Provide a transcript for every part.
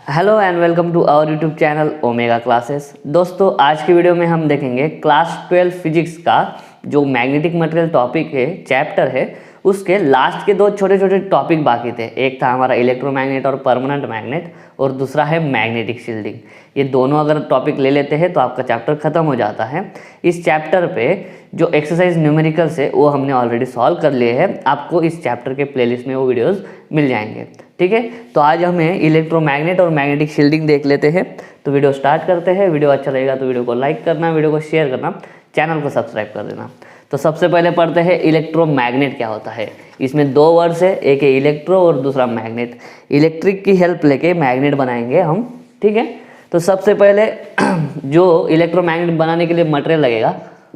Hello and welcome to our YouTube channel Omega classes. दोस्तों, आज की वीडियो में हम देखेंगे क्लास 12 फिजिक्स का जो मैग्नेटिक मटेरियल टॉपिक है, चैप्टर है, उसके लास्ट के दो छोटे छोटे टॉपिक बाकी थे। एक था हमारा इलेक्ट्रोमैग्नेट और परमानेंट मैग्नेट, और दूसरा है मैग्नेटिक शील्डिंग। ये दोनों अगर टॉपिक ले लेते हैं तो आपका चैप्टर खत्म हो जाता है। इस चैप्टर पे जो एक्सरसाइज न्यूमेरिकल्स है वो हमने ऑलरेडी सॉल्व कर लिए हैं। आपको इस चैप्टर के प्लेलिस्ट में वो वीडियोस मिल जाएंगे। ठीक है, तो आज हमें इलेक्ट्रोमैग्नेट और मैग्नेटिक शील्डिंग देख लेते हैं। तो वीडियो स्टार्ट करते हैं। वीडियो अच्छा लगेगा तो वीडियो को लाइक करना, वीडियो को शेयर करना, चैनल को सब्सक्राइब कर देना। तो सबसे पहले पढ़ते हैं इलेक्ट्रोमैग्नेट क्या होता है। इसमें दो वर्ड्स है, एक है इलेक्ट्रो और दूसरा मैग्नेट। इलेक्ट्रिक की हेल्प लेके मैग्नेट बनाएंगे हम। ठीक है, तो सबसे पहले जो इलेक्ट्रोमैग्नेट बनाने के लिए मटेरियल लगेगा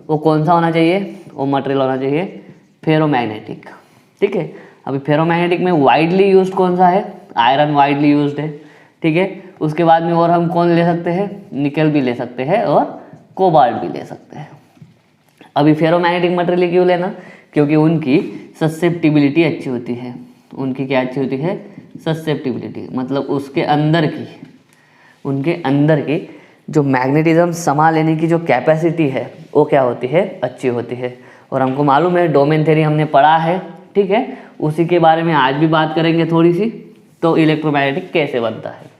वो कौन सा होना चाहिए? वो मटेरियल होना चाहिए फेरोमैग्नेटिक। ठीक है, अभी फेरोमैग्नेटिक में वाइडली यूज्ड कौन सा है? आयरन वाइडली यूज्ड है। ठीक है, उसके बाद में और हम कौन ले सकते हैं? निकल भी ले सकते हैं और कोबाल्ट भी ले सकते हैं। अभी फेरोमैग्नेटिक मटेरियल क्यों लेना? क्योंकि उनकी ससेप्टिबिलिटी अच्छी होती है। उनकी क्या अच्छी होती है? ससेप्टिबिलिटी, मतलब उनके अंदर की जो मैग्नेटिज्म समा लेने की जो कैपेसिटी है वो क्या होती है? अच्छी होती है। और हमको मालूम है, डोमेन थ्योरी हमने पढ़ा है। ठीक है, उसी के बारे में आज भी बात करेंगे थोड़ी सी। तो इलेक्ट्रोमैग्नेटिक कैसे बनता है?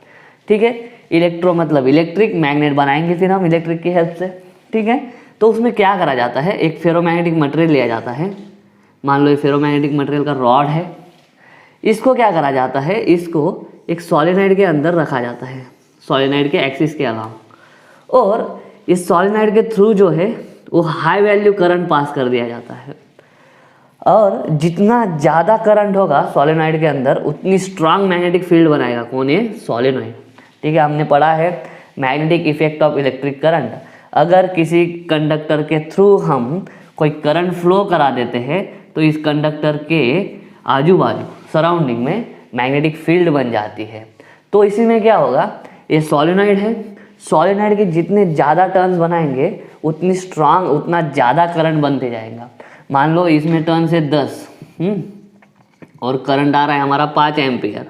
ठीक है, इलेक्ट्रो मतलब इलेक्ट्रिक, मैग्नेट बनाएंगे फिर हम इलेक्ट्रिक की हेल्प से। ठीक है, तो उसमें क्या करा जाता है? एक फेरोमैग्नेटिक मटेरियल लिया जाता है। मान लो ये फेरोमैग्नेटिक मटेरियल का रॉड है। इसको क्या करा जाता है? इसको एक सॉलिनॉइड के अंदर रखा जाता है, सॉलिनॉइड के एक्सिस के अलावा। और इस सॉलिनॉइड के थ्रू जो है वो हाई वैल्यू करंट पास कर दिया जाता है। और जितना ज़्यादा करंट होगा सॉलिनॉइड के अंदर उतनी स्ट्रांग मैग्नेटिक फील्ड बनाएगा। कौन है? सॉलिनॉइड। ठीक है, हमने पढ़ा है magnetic effect of electric current. अगर किसी कंडक्टर के थ्रू हम कोई करंट फ्लो करा देते हैं तो इस कंडक्टर के आजू बाजू सराउंडिंग में मैग्नेटिक फील्ड बन जाती है। तो इसी में क्या होगा? ये सॉलिनॉइड है, सॉलिनॉइड के जितने ज़्यादा टर्न्स बनाएंगे उतनी स्ट्रांग, उतना ज़्यादा करंट बनते जाएगा। मान लो इसमें टर्न्स है 10 और करंट आ रहा है हमारा 5 एम्पियर।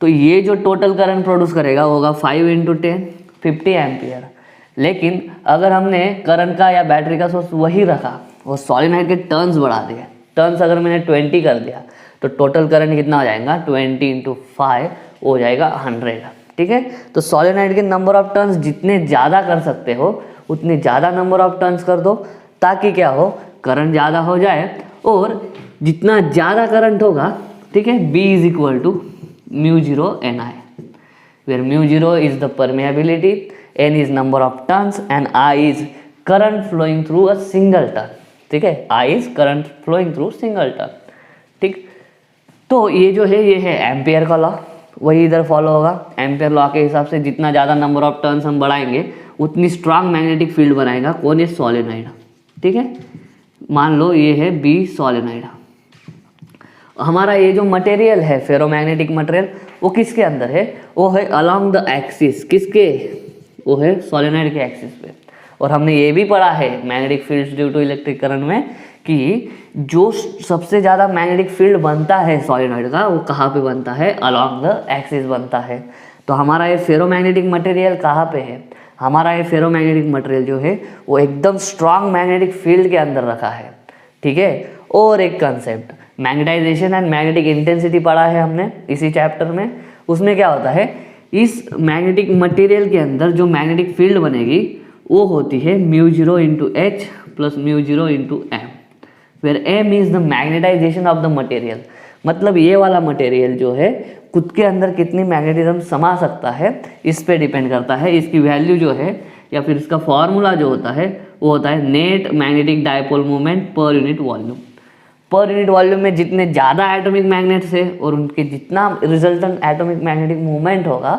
तो ये जो टोटल करंट प्रोड्यूस करेगा होगा 5 × 10 50 एम्पियर। लेकिन अगर हमने करंट का या बैटरी का सोर्स वही रखा और सॉलिनॉइड के टर्न्स बढ़ा दिए, टर्न्स अगर मैंने 20 कर दिया तो टोटल करंट कितना हो जाएगा? 20 × 5 हो जाएगा 100। ठीक है, तो सॉलिनॉइड के नंबर ऑफ टर्न्स जितने ज़्यादा कर सकते हो उतने ज़्यादा नंबर ऑफ टर्न्स कर दो, ताकि क्या हो? करंट ज़्यादा हो जाए। और जितना ज़्यादा करंट होगा, ठीक है, B = μ0 Ni, where μ0 is the permeability, N is number of turns and I is current flowing through a single turn। ठीक है, I is current flowing through single turn। ठीक, तो ये जो है ये है एम्पियर का लॉ, वही इधर फॉलो होगा। एम्पियर लॉ के हिसाब से जितना ज़्यादा नंबर ऑफ टर्न्स हम बढ़ाएंगे उतनी स्ट्रांग मैग्नेटिक फील्ड बनाएगा। कौन? ये सॉलिनॉइड। ठीक है, मान लो ये है B सॉलिनॉइड। हमारा ये जो मटेरियल है फेरोमैग्नेटिक मटेरियल वो किसके अंदर है? वो है अलोंग द एक्सिस। किसके? वो है सॉलिनॉइड के एक्सिस पे। और हमने ये भी पढ़ा है magnetic fields due to electric current में कि जो सबसे ज़्यादा मैग्नेटिक फील्ड बनता है सॉलिनॉइड का वो कहाँ पे बनता है? अलोंग द एक्सिस बनता है। तो हमारा ये फेरोमैग्नेटिक मटेरियल कहाँ पे है? हमारा ये फेरोमैग्नेटिक मटेरियल जो है वो एकदम स्ट्रांग मैग्नेटिक फील्ड के अंदर रखा है। ठीक है, और एक concept magnetization and magnetic intensity पढ़ा है हमने इसी चैप्टर में। उसमें क्या होता है? इस मैग्नेटिक मटेरियल के अंदर जो मैग्नेटिक फील्ड बनेगी वो होती है μ0 × H + μ0 × M, where M is the magnetization of the material। मतलब ये वाला मटेरियल जो है खुद के अंदर कितनी मैग्नेटिज्म समा सकता है इस पे डिपेंड करता है। इसकी वैल्यू जो है या फिर इसका फॉर्मूला जो होता है वो होता है net magnetic dipole moment per unit volume. Per unit volume में जितने ज़्यादा एटॉमिक मैग्नेट्स है और उनके जितना रिजल्टेंट एटॉमिक मैग्नेटिक मूवमेंट होगा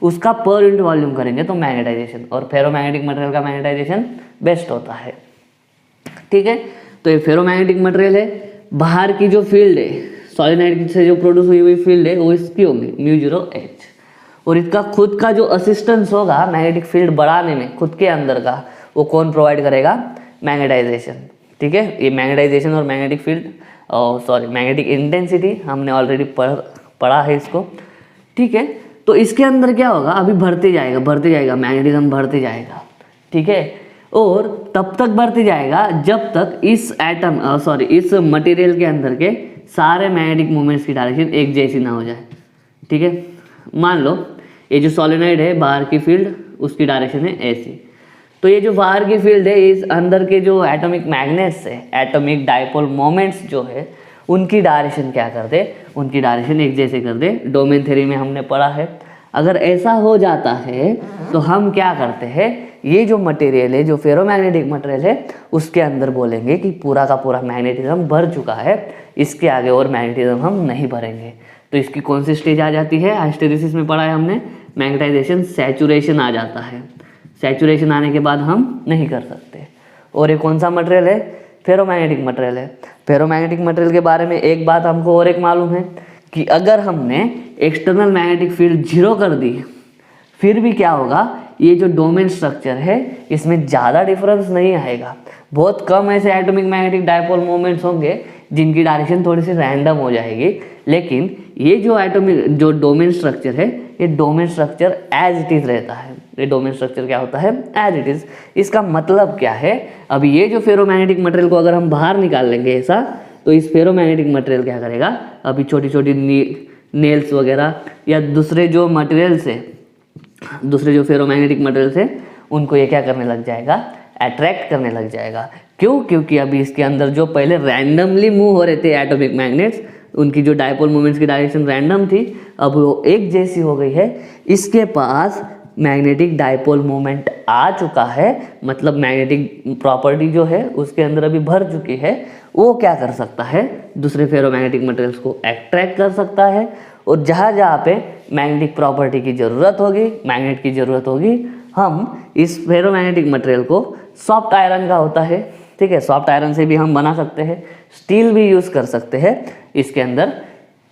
उसका पर यूनिट वॉल्यूम करेंगे तो मैग्नेटाइजेशन। और फेरोमैग्नेटिक मटेरियल का मैग्नेटाइजेशन बेस्ट होता है। ठीक है, तो ये फेरोमैग्नेटिक मटेरियल है। बाहर की जो फील्ड है सॉलिनॉइड से जो प्रोड्यूस हुई हुई फील्ड है वो इसकी होगी μ0 H। और इसका खुद का जो असिस्टेंस होगा मैग्नेटिक फील्ड बढ़ाने में खुद के अंदर का, वो कौन प्रोवाइड करेगा? मैग्नेटाइजेशन। ठीक है, ये मैग्नेटाइजेशन और मैग्नेटिक फील्ड मैग्नेटिक इंटेंसिटी हमने ऑलरेडी पढ़ा है इसको। ठीक है, तो इसके अंदर क्या होगा, अभी बढ़ते जाएगा मैग्नेटिज्म बढ़ते जाएगा, ठीक है। और तब तक बढ़ते जाएगा जब तक इस इस मटेरियल के अंदर के सारे मैग्नेटिक मोमेंट्स की डायरेक्शन एक जैसी ना हो जाए, ठीक है। मान लो ये जो सोलेनोइड है बाहर की फील्ड उसकी डायरेक्शन है ऐसी, तो ये जो बाहर की फील्ड है इस अंदर के जो एटॉमिक मैग्नेट्स है, एटॉमिक डायपोल मोमेंट्स जो है उनकी डायरेक्शन क्या कर दे, उनकी डायरेक्शन एक जैसे कर दे। डोमेन थ्योरी में हमने पढ़ा है। अगर ऐसा हो जाता है तो हम क्या करते हैं, ये जो मटेरियल है, जो फेरोमैग्नेटिक मटेरियल है, उसके अंदर बोलेंगे कि पूरा का पूरा मैग्नेटिज्म भर चुका है, इसके आगे और मैग्नेटिज्म हम नहीं भरेंगे। तो इसकी कौन सी स्टेज आ जाती है, हिस्टेरिसिस में पढ़ा है हमने, मैग्नेटाइजेशन, सैचुरेशन आ जाता है। सैचुरेशन आने के बाद हम नहीं कर सकते। और ये कौन सा मटेरियल है, फेरोमैग्नेटिक मटेरियल है। फेरोमैग्नेटिक मटेरियल के बारे में एक बात हमको और एक मालूम है कि अगर हमने एक्सटर्नल मैग्नेटिक फील्ड 0 कर दी, फिर भी क्या होगा, ये जो डोमेन स्ट्रक्चर है इसमें ज़्यादा डिफरेंस नहीं आएगा। बहुत कम ऐसे एटॉमिक मैग्नेटिक डायपोल मोमेंट्स होंगे जिनकी डायरेक्शन थोड़ी सी रैंडम हो जाएगी, लेकिन ये जो डोमेन स्ट्रक्चर है, ये domain structure as it is रहता है। ये डोमेन स्ट्रक्चर क्या होता है, एज इट इज़। इसका मतलब क्या है, अभी ये जो फेरोमैग्नेटिक मटेरियल को अगर हम बाहर निकाल लेंगे ऐसा, तो इस फेरोमैग्नेटिक मटेरियल क्या करेगा, अभी छोटी छोटी नेल्स वगैरह या दूसरे जो मटेरियल्स है, दूसरे जो फेरोमैग्नेटिक मटेरियल्स है, उनको ये क्या करने लग जाएगा, अट्रैक्ट करने लग जाएगा। क्यों, क्योंकि अभी इसके अंदर जो पहले रैंडमली मूव हो रहे थे एटॉमिक मैग्नेट्स, उनकी जो डायपोल मोमेंट्स की डायरेक्शन रैंडम थी, अब वो एक जैसी हो गई है। इसके पास मैग्नेटिक डायपोल मोमेंट आ चुका है, मतलब मैग्नेटिक प्रॉपर्टी जो है उसके अंदर अभी भर चुकी है। वो क्या कर सकता है, दूसरे फेरोमैग्नेटिक मटेरियल्स को अट्रैक्ट कर सकता है। और जहाँ जहाँ पे मैग्नेटिक प्रॉपर्टी की ज़रूरत होगी, मैग्नेट की ज़रूरत होगी, हम इस फेरोमैग्नेटिक मटेरियल को, सॉफ्ट आयरन का होता है, ठीक है, सॉफ्ट आयरन से भी हम बना सकते हैं, स्टील भी यूज़ कर सकते हैं इसके अंदर,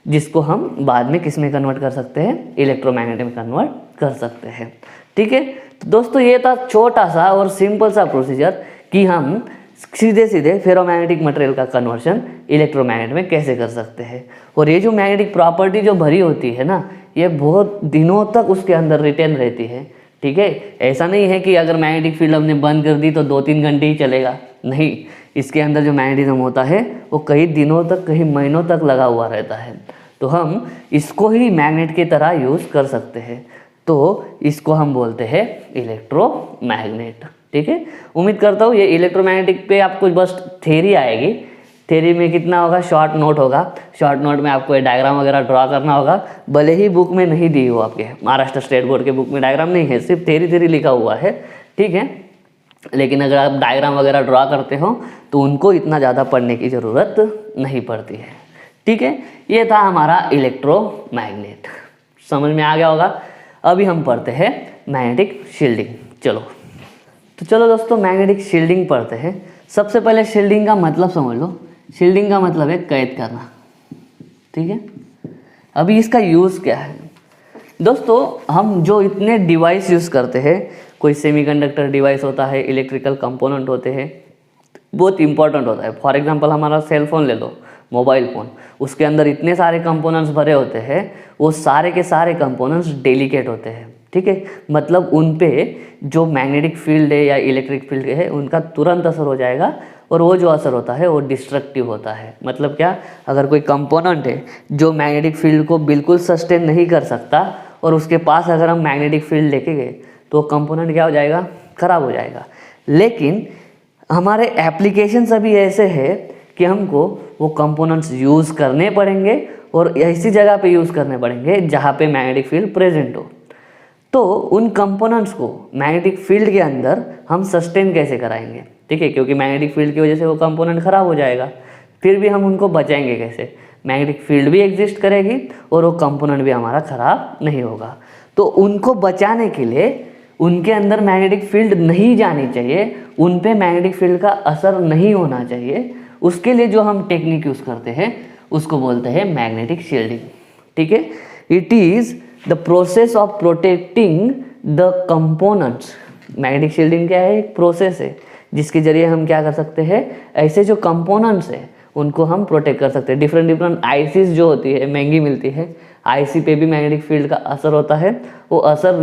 जिसको हम बाद में किस में कन्वर्ट कर सकते हैं, इलेक्ट्रोमैग्नेट में कन्वर्ट कर सकते हैं, ठीक है। तो दोस्तों ये था छोटा सा और सिंपल सा प्रोसीजर कि हम सीधे सीधे फेरोमैग्नेटिक मटेरियल का कन्वर्शन इलेक्ट्रोमैग्नेट में कैसे कर सकते हैं। और ये जो मैग्नेटिक प्रॉपर्टी जो भरी होती है ना, ये बहुत दिनों तक उसके अंदर रिटेन रहती है, ठीक है। ऐसा नहीं है कि अगर मैग्नेटिक फील्ड हमने बंद कर दी तो 2-3 घंटे ही चलेगा, नहीं, इसके अंदर जो मैग्नेटिज्म होता है वो कई दिनों तक, कई महीनों तक लगा हुआ रहता है। तो हम इसको ही मैग्नेट की तरह यूज़ कर सकते हैं, तो इसको हम बोलते हैं इलेक्ट्रोमैग्नेट, ठीक है। उम्मीद करता हूँ ये इलेक्ट्रोमैग्नेटिक पे आपको बस थ्योरी आएगी। थ्योरी में कितना होगा, शॉर्ट नोट होगा, शॉर्ट नोट में आपको डायग्राम वगैरह ड्रॉ करना होगा, भले ही बुक में नहीं दी हो, आपके महाराष्ट्र स्टेट बोर्ड के बुक में डायग्राम नहीं है, सिर्फ थ्योरी लिखा हुआ है, ठीक है। लेकिन अगर आप डायग्राम वगैरह ड्रॉ करते हो तो उनको इतना ज़्यादा पढ़ने की ज़रूरत नहीं पड़ती है, ठीक है। ये था हमारा इलेक्ट्रोमैग्नेट, समझ में आ गया होगा। अभी हम पढ़ते हैं मैग्नेटिक शील्डिंग। चलो दोस्तों, मैग्नेटिक शील्डिंग पढ़ते हैं। सबसे पहले शील्डिंग का मतलब समझ लो। शील्डिंग का मतलब है कैद करना, ठीक है। अभी इसका यूज़ क्या है दोस्तों, हम जो इतने डिवाइस यूज़ करते हैं, कोई सेमीकंडक्टर डिवाइस होता है, इलेक्ट्रिकल कंपोनेंट होते हैं, बहुत इंपॉर्टेंट होता है। फॉर एग्जांपल हमारा सेल फोन ले लो, मोबाइल फ़ोन, उसके अंदर इतने सारे कंपोनेंट्स भरे होते हैं, वो सारे के सारे कंपोनेंट्स डेलिकेट होते हैं, ठीक है। मतलब उन पे जो मैग्नेटिक फील्ड है या इलेक्ट्रिक फील्ड है उनका तुरंत असर हो जाएगा, और वो जो असर होता है वो डिस्ट्रक्टिव होता है। मतलब क्या, अगर कोई कंपोनेंट है जो मैग्नेटिक फील्ड को बिल्कुल सस्टेन नहीं कर सकता, और उसके पास अगर हम मैग्नेटिक फील्ड लेके गए तो कंपोनेंट क्या हो जाएगा, ख़राब हो जाएगा। लेकिन हमारे एप्लीकेशंस अभी ऐसे है कि हमको वो कंपोनेंट्स यूज़ करने पड़ेंगे, और ऐसी जगह पे यूज़ करने पड़ेंगे जहाँ पे मैग्नेटिक फील्ड प्रेजेंट हो। तो उन कंपोनेंट्स को मैग्नेटिक फील्ड के अंदर हम सस्टेन कैसे कराएंगे, ठीक है, क्योंकि मैग्नेटिक फील्ड की वजह से वो कंपोनेंट ख़राब हो जाएगा। फिर भी हम उनको बचाएंगे कैसे, मैग्नेटिक फील्ड भी एग्जिस्ट करेगी और वो कंपोनेंट भी हमारा ख़राब नहीं होगा। तो उनको बचाने के लिए उनके अंदर मैग्नेटिक फील्ड नहीं जानी चाहिए, उन पे मैग्नेटिक फील्ड का असर नहीं होना चाहिए। उसके लिए जो हम टेक्निक यूज़ करते हैं उसको बोलते हैं मैग्नेटिक शील्डिंग, ठीक है। It is the process of protecting the components. Magnetic shielding क्या है, एक प्रोसेस है जिसके जरिए हम क्या कर सकते हैं, ऐसे जो कंपोनेंट्स हैं उनको हम प्रोटेक्ट कर सकते हैं। डिफरेंट आईसीज जो होती है, महंगी मिलती है, आईसी पे भी मैग्नेटिक फील्ड का असर होता है, वो असर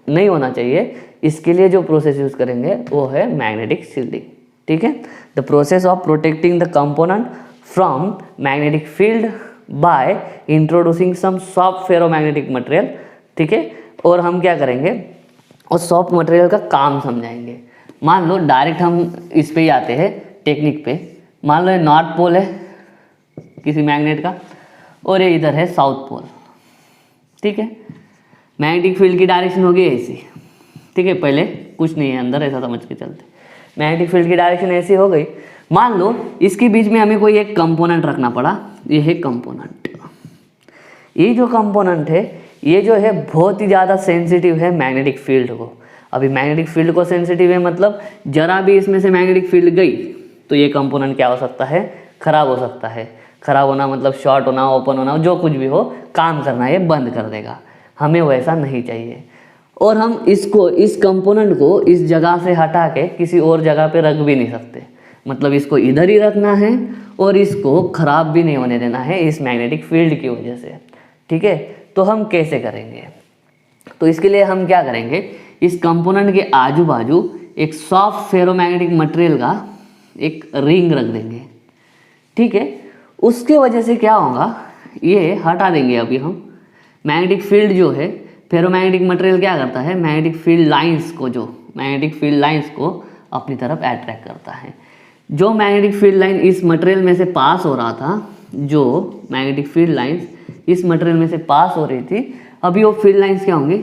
नहीं होना चाहिए, इसके लिए जो प्रोसेस यूज करेंगे वो है मैग्नेटिक शील्डिंग। ठीक है, the process of protecting the component from magnetic field by introducing some soft ferromagnetic material. ठीक है, और हम क्या करेंगे, उस सॉफ्ट मटेरियल का काम समझाएंगे। मान लो डायरेक्ट हम इस पे ही आते हैं टेक्निक पे। मान लो ये नॉर्थ पोल है किसी मैग्नेट का और ये इधर है साउथ पोल। ठीक है, मैग्नेटिक फील्ड की डायरेक्शन होगी ऐसी। ठीक है, पहले कुछ नहीं है अंदर, ऐसा समझ के चलते। मैग्नेटिक फील्ड की डायरेक्शन ऐसी हो गई। मान लो इसके बीच में हमें कोई एक कंपोनेंट रखना पड़ा, ये है कंपोनेंट। ये जो कंपोनेंट है ये जो है बहुत ही ज़्यादा सेंसिटिव है मैग्नेटिक फील्ड को। अभी मैग्नेटिक फील्ड को सेंसिटिव है मतलब जरा भी इसमें से मैग्नेटिक फील्ड गई तो ये कंपोनेंट क्या हो सकता है, खराब हो सकता है। खराब होना मतलब शॉर्ट होना, ओपन होना, जो कुछ भी हो, काम करना ये बंद कर देगा। हमें वैसा नहीं चाहिए। और हम इस कंपोनेंट को इस जगह से हटा के किसी और जगह पे रख भी नहीं सकते। मतलब इसको इधर ही रखना है और इसको खराब भी नहीं होने देना है इस मैग्नेटिक फील्ड की वजह से। ठीक है, तो हम कैसे करेंगे, तो इसके लिए हम क्या करेंगे, इस कंपोनेंट के आजू बाजू एक सॉफ्ट फेरोमैग्नेटिक मटेरियल का एक रिंग रख देंगे। ठीक है, उसके वजह से क्या होगा, ये हटा देंगे अभी हम। मैग्नेटिक फील्ड जो है, फेरोमैग्नेटिक मटेरियल क्या करता है, मैग्नेटिक फील्ड लाइंस को अपनी तरफ अट्रैक्ट करता है। जो मैग्नेटिक फील्ड लाइन इस मटेरियल में से पास हो रहा था, जो मैग्नेटिक फील्ड लाइंस इस मटेरियल में से पास हो रही थी, अभी वो फील्ड लाइंस क्या होंगी,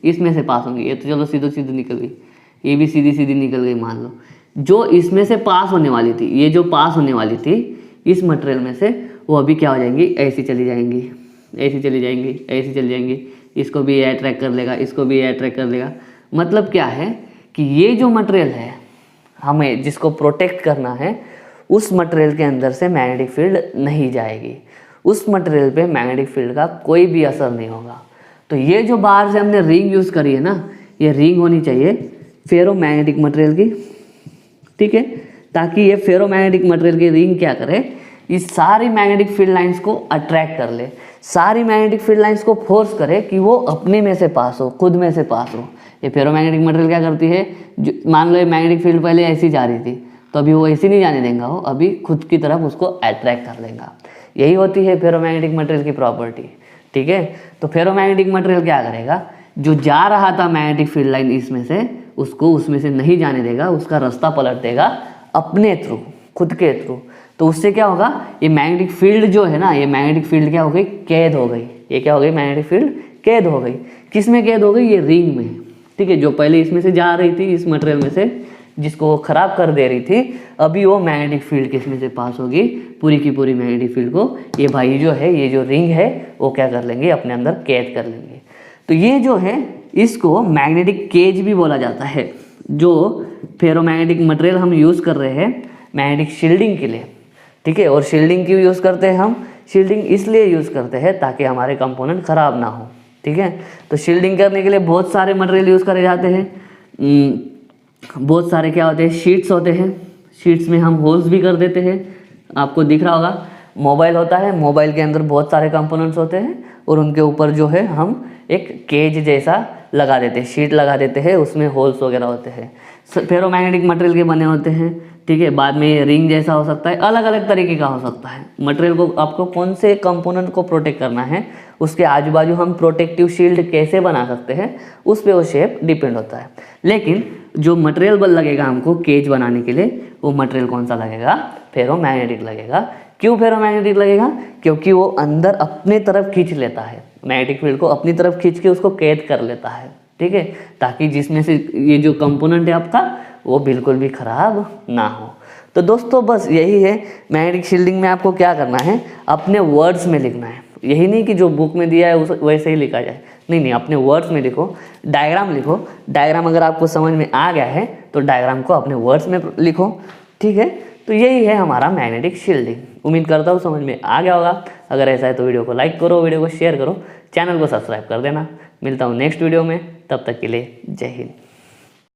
इसमें से पास होंगी। ये तो चलो सीधी निकल गई, ये भी सीधी निकल गई। मान लो जो इसमें से पास होने वाली थी, ये जो पास होने वाली थी इस मटेरियल में से, वो अभी क्या हो जाएंगी, ऐसी चली जाएंगी। इसको भी अट्रैक्ट कर लेगा, इसको भी अट्रैक्ट कर लेगा। मतलब क्या है कि ये जो मटेरियल है हमें जिसको प्रोटेक्ट करना है, उस मटेरियल के अंदर से मैग्नेटिक फील्ड नहीं जाएगी, उस मटेरियल पे मैग्नेटिक फील्ड का कोई भी असर नहीं होगा। तो ये जो बाहर से हमने रिंग यूज़ करी है ना, ये रिंग होनी चाहिए फेरोमैग्नेटिक मटेरियल की। ठीक है, ताकि ये फेरोमैग्नेटिक मटेरियल की रिंग क्या करे, इस सारी मैग्नेटिक फील्ड लाइंस को अट्रैक्ट कर ले, सारी मैग्नेटिक फील्ड लाइंस को फोर्स करे कि वो अपने में से पास हो, खुद में से पास हो। ये फेरोमैग्नेटिक मटेरियल क्या करती है, मान लो ये मैग्नेटिक फील्ड पहले ऐसी जा रही थी, तो अभी वो ऐसी नहीं जाने देगा, वो अभी खुद की तरफ उसको अट्रैक्ट कर लेगा। यही होती है फेरोमैग्नेटिक मटेरियल की प्रॉपर्टी। ठीक है, तो फेरोमैग्नेटिक मटेरियल क्या करेगा, जो जा रहा था मैग्नेटिक फील्ड लाइन इसमें से, उसको उसमें से नहीं जाने देगा, उसका रास्ता पलट देगा अपने थ्रू, खुद के थ्रू। तो उससे क्या होगा, ये मैग्नेटिक फील्ड जो है ना, ये मैग्नेटिक फील्ड क्या हो गई, कैद हो गई। ये क्या हो गई, मैग्नेटिक फील्ड कैद हो गई। किस में कैद हो गई, ये रिंग में। ठीक है, जो पहले इसमें से जा रही थी, इस मटेरियल में से, जिसको वो खराब कर दे रही थी, अभी वो मैग्नेटिक फील्ड किस में से पास होगी, पूरी की पूरी मैग्नेटिक फील्ड को ये भाई जो है, ये जो रिंग है, वो क्या कर लेंगे, अपने अंदर कैद कर लेंगे। तो ये जो है, इसको मैग्नेटिक केज भी बोला जाता है। जो फेरोमैग्नेटिक मटेरियल हम यूज़ कर रहे हैं मैग्नेटिक शील्डिंग के लिए। ठीक है, और शील्डिंग क्यों यूज़ करते हैं हम, शील्डिंग इसलिए यूज़ करते हैं ताकि हमारे कंपोनेंट ख़राब ना हो। ठीक है, तो शील्डिंग करने के लिए बहुत सारे मटेरियल यूज़ करे जाते हैं। बहुत सारे क्या होते हैं, शीट्स होते हैं। शीट्स में हम होल्स भी कर देते हैं। आपको दिख रहा होगा, मोबाइल होता है, मोबाइल के अंदर बहुत सारे कंपोनेंट्स होते हैं और उनके ऊपर जो है हम एक केज जैसा लगा देते हैं, शीट लगा देते हैं, उसमें होल्स वगैरह होते हैं, फेरोमैग्नेटिक मटेरियल के बने होते हैं। ठीक है, बाद में ये रिंग जैसा हो सकता है, अलग अलग तरीके का हो सकता है। मटेरियल को आपको कौन से कंपोनेंट को प्रोटेक्ट करना है, उसके आजू बाजू हम प्रोटेक्टिव शील्ड कैसे बना सकते हैं, उस पर वो शेप डिपेंड होता है। लेकिन जो मटेरियल लगेगा हमको केज बनाने के लिए, वो मटेरियल कौन सा लगेगा, फेरोमैग्नेटिक लगेगा। क्यों फेरोमैग्नेटिक लगेगा, क्योंकि वो अंदर अपने तरफ खींच लेता है, मैग्नेटिक फील्ड को अपनी तरफ खींच के उसको कैद कर लेता है। ठीक है, ताकि जिसमें से ये जो कंपोनेंट है आपका, वो बिल्कुल भी खराब ना हो। तो दोस्तों बस यही है, मैग्नेटिक शील्डिंग में आपको क्या करना है, अपने वर्ड्स में लिखना है। यही नहीं कि जो बुक में दिया है उस वैसे ही लिखा जाए, नहीं, अपने वर्ड्स में लिखो, डायग्राम लिखो। डायग्राम अगर आपको समझ में आ गया है तो डायग्राम को अपने वर्ड्स में लिखो। ठीक है, तो यही है हमारा मैग्नेटिक शील्डिंग। उम्मीद करता हूँ समझ में आ गया होगा। अगर ऐसा है तो वीडियो को लाइक करो, वीडियो को शेयर करो, चैनल को सब्सक्राइब कर देना। मिलता हूँ नेक्स्ट वीडियो में, तब तक के लिए जय हिंद।